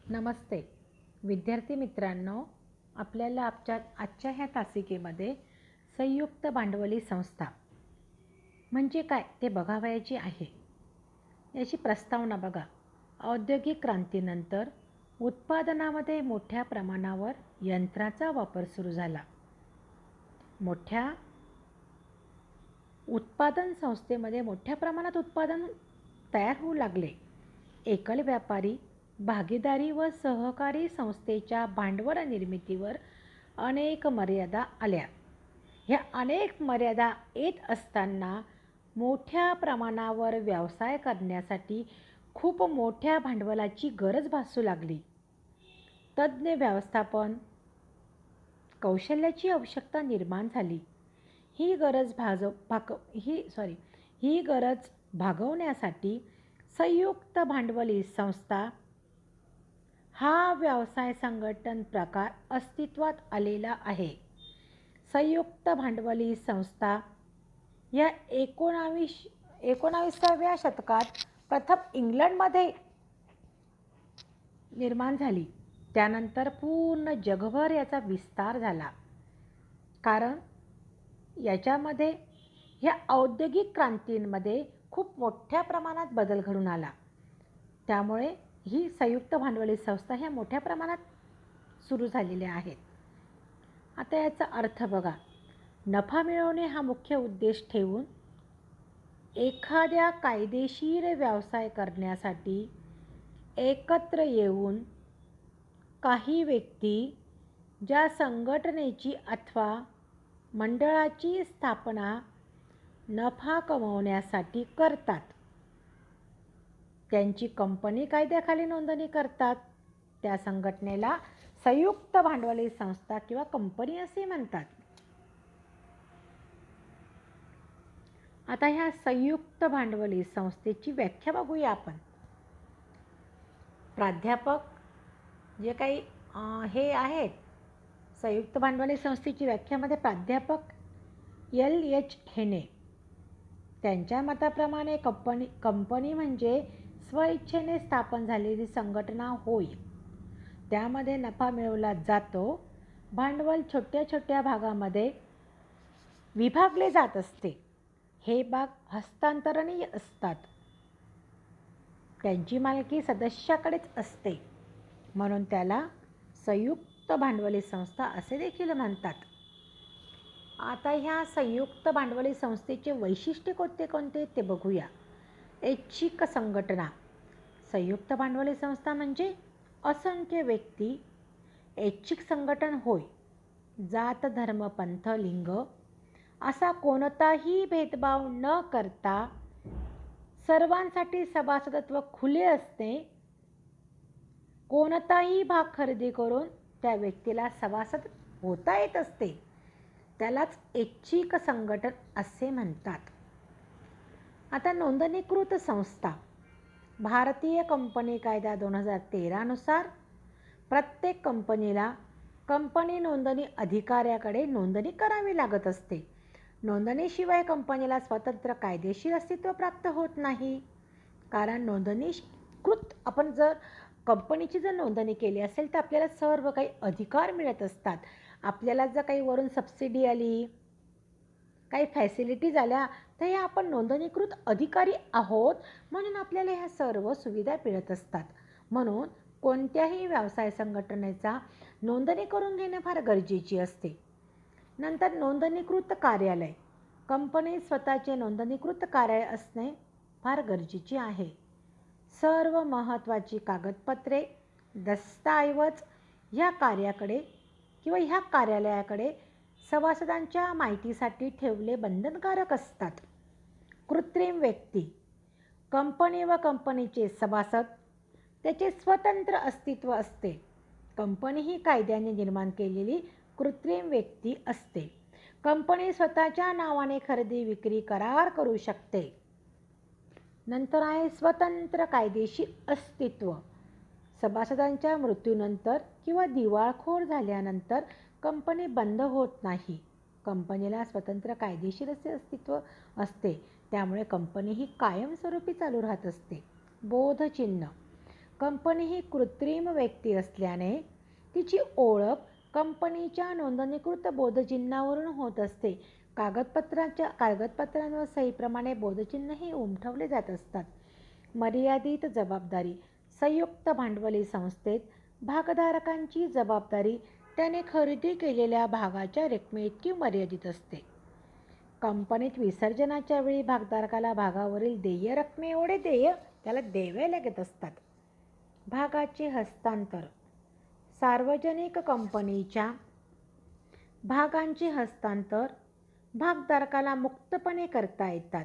नमस्ते विद्यार्थी मित्रांनो, आपल्याला आजच्या ह्या तासिकेमध्ये संयुक्त भांडवली संस्था म्हणजे काय ते बघावयाची आहे. याची प्रस्तावना बघा. औद्योगिक क्रांतीनंतर उत्पादनामध्ये मोठ्या प्रमाणावर यंत्राचा वापर सुरू झाला. मोठ्या उत्पादन संस्थेमध्ये मोठ्या प्रमाणात उत्पादन तयार होऊ लागले. एकल व्यापारी, भागीदारी व सहकारी संस्थेच्या भांडवल निर्मितीवर अनेक मर्यादा आल्या. ह्या अनेक मर्यादा येत असताना मोठ्या प्रमाणावर व्यवसाय करण्यासाठी खूप मोठ्या भांडवलाची गरज भासू लागली. तज्ज्ञ व्यवस्थापन कौशल्याची आवश्यकता निर्माण झाली. ही गरज भागवण्यासाठी संयुक्त भांडवली संस्था हा व्यवसाय संघटन प्रकार अस्तित्वात आलेला आहे. संयुक्त भांडवली संस्था या 19व्या शतकात प्रथम इंग्लंडमध्ये निर्माण झाली. त्यानंतर पूर्ण जगभर याचा विस्तार झाला. कारण याच्यामध्ये ह्या औद्योगिक क्रांतींमध्ये खूप मोठ्या प्रमाणात बदल घडून आला. त्यामुळे ही संयुक्त भांडवली संस्था ह्या मोठ्या प्रमाणात सुरू झालेल्या आहेत. आता याचा अर्थ बघा. नफा मिळवणे हा मुख्य उद्देश ठेवून एखाद्या कायदेशीर व्यवसाय करण्यासाठी एकत्र येऊन काही व्यक्ती ज्या संघटनेची अथवा मंडळाची स्थापना नफा कमवण्यासाठी करतात त्यांची कंपनी कायद्याखाली नोंदणी करतात. त्या संघटनेला संयुक्त भांडवली संस्था किंवा कंपनी असे म्हणतात. आता ह्या संयुक्त भांडवली संस्थेची व्याख्या बघूया आपण. प्राध्यापक जे काही हे आहेत संयुक्त भांडवली संस्थेची व्याख्यामध्ये प्राध्यापक L.H. हेने त्यांच्या मताप्रमाणे कंपनी म्हणजे स्वइच्छेने स्थापन झालेली संघटना होय. त्यामध्ये नफा मिळवला जातो. भांडवल छोट्या छोट्या भागामध्ये विभागले जात असते. हे भाग हस्तांतरणीय असतात. त्यांची मालकी सदस्याकडेच असते. म्हणून त्याला संयुक्त भांडवली संस्था असे देखील म्हणतात. आता ह्या संयुक्त भांडवली संस्थेचे वैशिष्ट्य कोणते ते बघूया. ऐच्छिक संघटना. संयुक्त भांडवली संस्था म्हणजे असंख्य व्यक्ती ऐच्छिक संघटन होय. जात, धर्म, पंथ, लिंग असा कोणताही भेदभाव न करता सर्वांसाठी सभासदत्व खुले असते. कोणताही भाग खरेदी करून त्या व्यक्तीला सभासद होता येत असते. त्यालाच ऐच्छिक संघटन असे म्हणतात. आता नोंदणीकृत संस्था. भारतीय कंपनी कायदा 2013 नुसार प्रत्येक कंपनीला कंपनी नोंदणी अधिकाऱ्याकडे नोंदणी करावी लागत असते. नोंदणीशिवाय कंपनीला स्वतंत्र कायदेशीर अस्तित्व प्राप्त होत नाही. कारण नोंदणीकृत आपण जर कंपनीची जर नोंदणी केली असेल तर आपल्याला सर्व काही अधिकार मिळत असतात. आपल्याला जर काही वरून सबसिडी आली, काही फॅसिलिटीज आल्या तर ह्या आपण नोंदणीकृत अधिकारी आहोत म्हणून आपल्याला ह्या सर्व सुविधा मिळत असतात. म्हणून कोणत्याही व्यवसाय संघटनेचा नोंदणी करून घेणे फार गरजेची असते. नंतर नोंदणीकृत कार्यालय. कंपनीत स्वतःचे नोंदणीकृत कार्यालय असणे फार गरजेचे आहे. सर्व महत्त्वाची कागदपत्रे, दस्तऐवज ह्या कार्यालयाकडे सभासदांच्या माहितीसाठी ठेवले बंधनकारक असतात. कृत्रिम व्यक्ती. कंपनी व कंपनीचे सभासद त्याचे स्वतंत्र अस्तित्व असते. कंपनी ही कायद्याने निर्माण केलेली कृत्रिम व्यक्ती असते. कंपनी स्वतःच्या नावाने खरेदी विक्री करार करू शकते. नंतर आहे स्वतंत्र कायदेशीर अस्तित्व. सभासदांच्या मृत्यूनंतर किंवा दिवाळखोर झाल्यानंतर कंपनी बंद होत नाही. कंपनीला स्वतंत्र कायदेशीर असे अस्तित्व असते. त्यामुळे कंपनी ही कायमस्वरूपी चालू राहत असते. बोधचिन्ह. कंपनी ही कृत्रिम व्यक्ती असल्याने तिची ओळख कंपनीच्या नोंदणीकृत बोधचिन्हावरून होत असते. कागदपत्रांवर सहीप्रमाणे बोधचिन्हही उमटवले जात असतात. मर्यादित जबाबदारी. संयुक्त भांडवली संस्थेत भागधारकांची जबाबदारी त्याने खरेदी केलेल्या भागाच्या रकमेइतकी मर्यादित असते. कंपनीत विसर्जनाच्या वेळी भागधारकाला भागावरील देय रकमेएवढे देय त्याला द्यावे लागत असतात. भागाचे हस्तांतर. सार्वजनिक कंपनीच्या भागांचे हस्तांतर भागधारकाला मुक्तपणे करता येतात.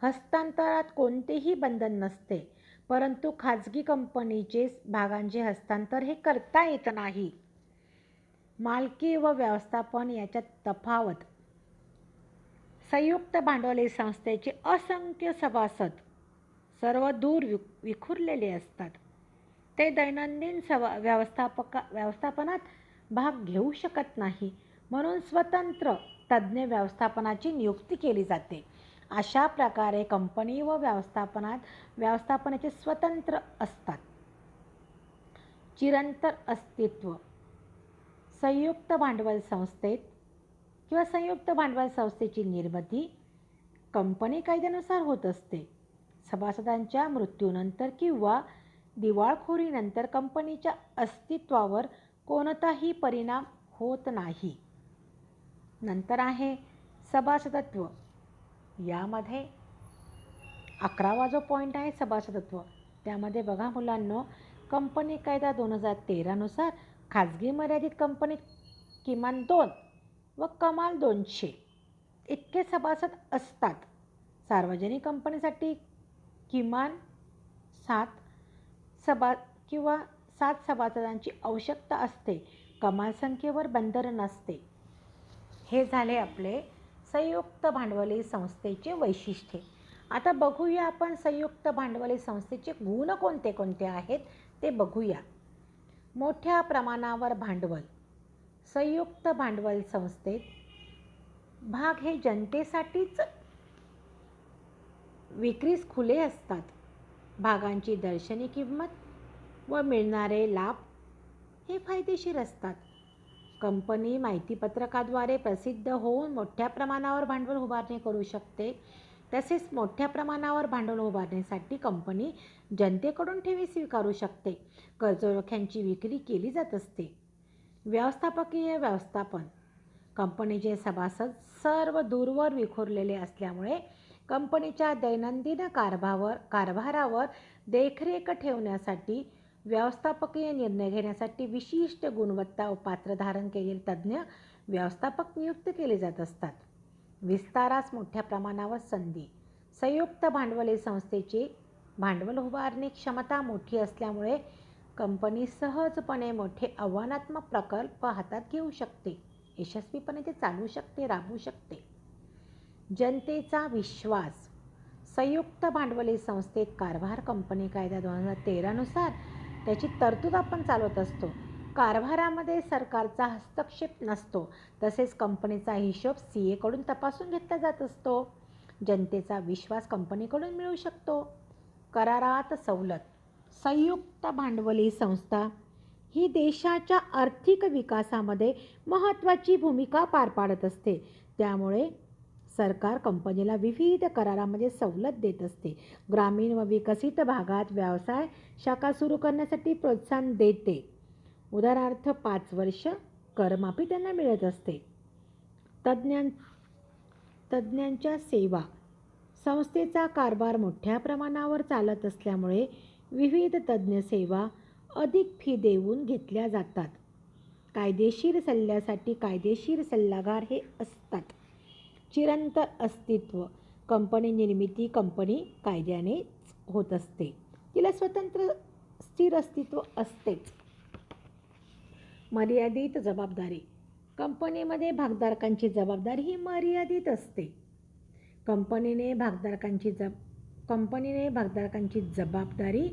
हस्तांतरात कोणतेही बंधन नसते, परंतु खाजगी कंपनीचे भागांचे हस्तांतर हे करता येत नाही. मालकी व व्यवस्थापन याच्यात तफावत. संयुक्त भांडवली संस्थेचे असंख्य सभासद सर्व दूर विखुरलेले असतात. ते दैनंदिन व्यवस्थापनात भाग घेऊ शकत नाही, म्हणून स्वतंत्र तज्ज्ञ व्यवस्थापनाची नियुक्ती केली जाते. अशा प्रकारे कंपनी व व्यवस्थापनाचे स्वतंत्र असतात. चिरंतर अस्तित्व. संयुक्त भांडवल संस्थेत किंवा संयुक्त भांडवल संस्थेची निर्मिती कंपनी कायद्यानुसार होत असते. सभासदांच्या मृत्यूनंतर किंवा दिवाळखोरीनंतर कंपनीच्या अस्तित्वावर कोणताही परिणाम होत नाही. नंतर आहे सभासदत्व. यामध्ये 11वा जो पॉईंट आहे सभासदत्व, त्यामध्ये बघा मुलांनो, कंपनी कायदा 2013 नुसार खाजगी मर्यादित कंपनीत किमान 2 व कमाल 200 इतके सभासद असतात. सार्वजनिक कंपनीसाठी किमान 7 सभासदांची आवश्यकता असते. कमाल संख्येवर बंधन नसते. हे झाले आपले संयुक्त भांडवली संस्थेचे वैशिष्ट्ये. आता बघूया आपण संयुक्त भांडवली संस्थेचे गुण कोणते कोणते आहेत ते बघूया. मोठ्या प्रमाणावर भांडवल. संयुक्त भांडवल संस्थेत भाग हे जनतेसाठीच विक्रीस खुले असतात. भागांची दर्शनी किंमत व मिळणारे लाभ हे फायदेशीर असतात. कंपनी माहितीपत्रकाद्वारे प्रसिद्ध होऊन मोठ्या प्रमाणावर भांडवल उभारणी करू शकते. तसेच मोठ्या प्रमाणावर भांडवल उभारण्यासाठी कंपनी जनतेकडून ठेवी स्वीकारू शकते. कर्जरोख्यांची विक्री केली जात असते. व्यवस्थापकीय व्यवस्थापन. कंपनीचे सभासद सर्व दूरवर विखुरलेले असल्यामुळे कंपनीच्या दैनंदिन कारभारावर देखरेख ठेवण्यासाठी व्यवस्थापकीय निर्णय घेण्यासाठी विशिष्ट गुणवत्ता व पात्र धारण केलेले तज्ज्ञ व्यवस्थापक नियुक्त केले जात असतात. विस्तारास मोठ्या प्रमाणावर संधी. संयुक्त भांडवली संस्थेची भांडवल उभारणी क्षमता मोठी असल्यामुळे कंपनी सहजपणे मोठे आव्हानात्मक प्रकल्प हातात घेऊ शकते. यशस्वीपणे ते चालवू शकते, राबवू शकते. जनतेचा विश्वास. संयुक्त भांडवली संस्थेत कारभार कंपनी कायदा 2013 नुसार त्याची तरतूद आपण चालवत असतो. कारभारामध्ये सरकारचा हस्तक्षेप नसतो. तसेच कंपनीचा हिशोब CA कडून तपासून घेतला जात असतो. जनतेचा विश्वास कंपनीकडून मिळू शकतो. करारात सवलत. संयुक्त भांडवली संस्था ही देशाच्या आर्थिक विकासामध्ये महत्त्वाची भूमिका पार पाडत असते. त्यामुळे सरकार कंपनीला विविध करारामध्ये सवलत देत असते. ग्रामीण व विकसित भागात व्यवसाय शाखा सुरू करण्यासाठी प्रोत्साहन देते. उदाहरणार्थ 5 वर्ष करमाफी त्यांना मिळत असते. तज्ज्ञांच्या सेवा. संस्थेचा कारभार मोठ्या प्रमाणावर चालत असल्यामुळे विविध तज्ज्ञ सेवा अधिक फी देऊन घेतल्या जातात. कायदेशीर सल्ल्यासाठी कायदेशीर सल्लागार हे असतात. चिरंतर अस्तित्व. कंपनी निर्मिती कंपनी कायद्यानेच होत असते. तिला स्वतंत्र स्थिर अस्तित्व असतेच. मर्यादित जबाबदारी. कंपनीमध्ये भागधारकांची जबाबदारी ही मर्यादित असते. कंपनीने भागधारकांची जबाबदारी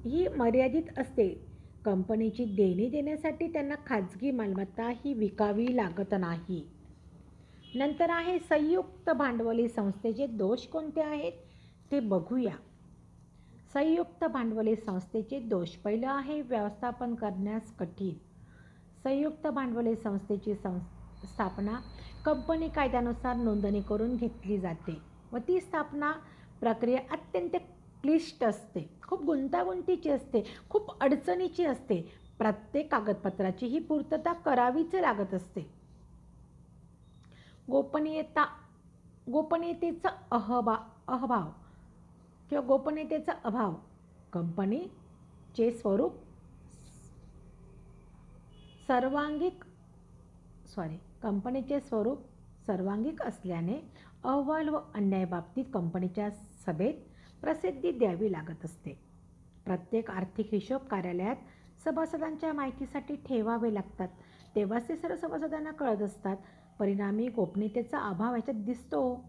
ही मर्यादित असते. कंपनीची देणी देण्यासाठी त्यांना खाजगी मालमत्ता ही विकावी लागत नाही. नंतर आहे संयुक्त भांडवली संस्थेचे दोष कोणते आहेत ते बघूया. संयुक्त भांडवली संस्थेचे दोष. पहिलं आहे व्यवस्थापन करण्यास कठीण. संयुक्त भांडवली संस्थेची स्थापना कंपनी कायद्यानुसार नोंदणी करून घेतली जाते व ती स्थापना प्रक्रिया अत्यंत क्लिष्ट असते, खूप गुंतागुंतीची असते, खूप अडचणीची असते. प्रत्येक कागदपत्राची ही पूर्तता करावीच लागत असते. गोपनीयतेचा अभाव किंवा गोपनीयतेचा अभाव कंपनीचे स्वरूप सर्वांगिक असल्याने अहवाल व अन्यायाबाबतीत कंपनीच्या सभेत प्रसिद्धी द्यावी लागत असते. प्रत्येक आर्थिक हिशोब कार्यालयात सभासदांच्या माहितीसाठी ठेवावे लागतात, तेव्हाच ते सर्व सभासदांना कळत असतात. परिणामी गोपनीयतेचा अभाव याच्यात दिसतो.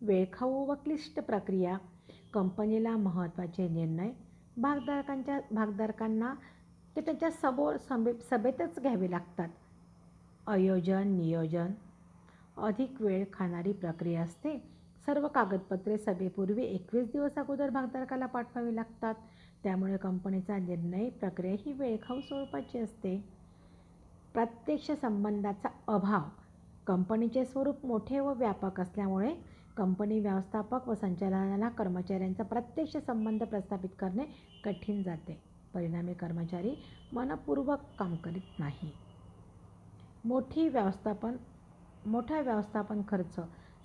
वेळखाऊ व क्लिष्ट प्रक्रिया. कंपनीला महत्त्वाचे निर्णय भागधारकांना ते त्यांच्या सभेतच घ्यावे लागतात. नियोजन अधिक वेळ खाणारी प्रक्रिया असते. सर्व कागदपत्रे सभेपूर्वी 21 दिवस अगोदर भागधारकाला पाठवावी लागतात. त्यामुळे कंपनीचा निर्णय प्रक्रिया ही वेळखाऊ स्वरूपाची असते. प्रत्यक्ष संबंधाचा अभाव. कंपनीचे स्वरूप मोठे व व्यापक असल्यामुळे कंपनी व्यवस्थापक व संचालनाला कर्मचाऱ्यांचा प्रत्यक्ष संबंध प्रस्थापित करणे कठीण जाते. परिणामी कर्मचारी मनपूर्वक काम करीत नाही. मोठा व्यवस्थापन खर्च.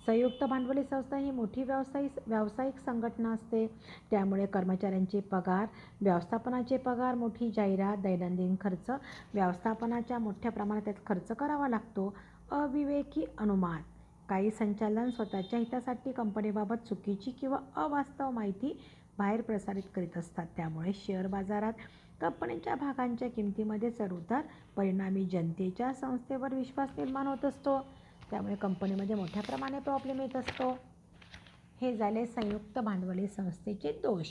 संयुक्त भांडवली संस्था ही मोठी व्यावसायिक संघटना असते. त्यामुळे कर्मचाऱ्यांचे पगार, व्यवस्थापनाचे पगार, मोठी जाहिरात, दैनंदिन खर्च, व्यवस्थापनाच्या मोठ्या प्रमाणात त्यात खर्च करावा लागतो. अविवेकी अनुमान. काही संचालक स्वतःच्या हितासाठी कंपनीबाबत चुकीची किंवा अवास्तव माहिती बाहेर प्रसारित करीत असतात. त्यामुळे शेअर बाजारात कंपनीच्या भागांच्या किमतीमध्ये चढउतार, परिणामी जनतेचा संस्थेवर विश्वास निर्माण होत असतो. त्यामुळे कंपनीमध्ये मोठ्या प्रमाणे प्रॉब्लेम येत असतो. हे झाले संयुक्त भांडवली संस्थेचे दोष.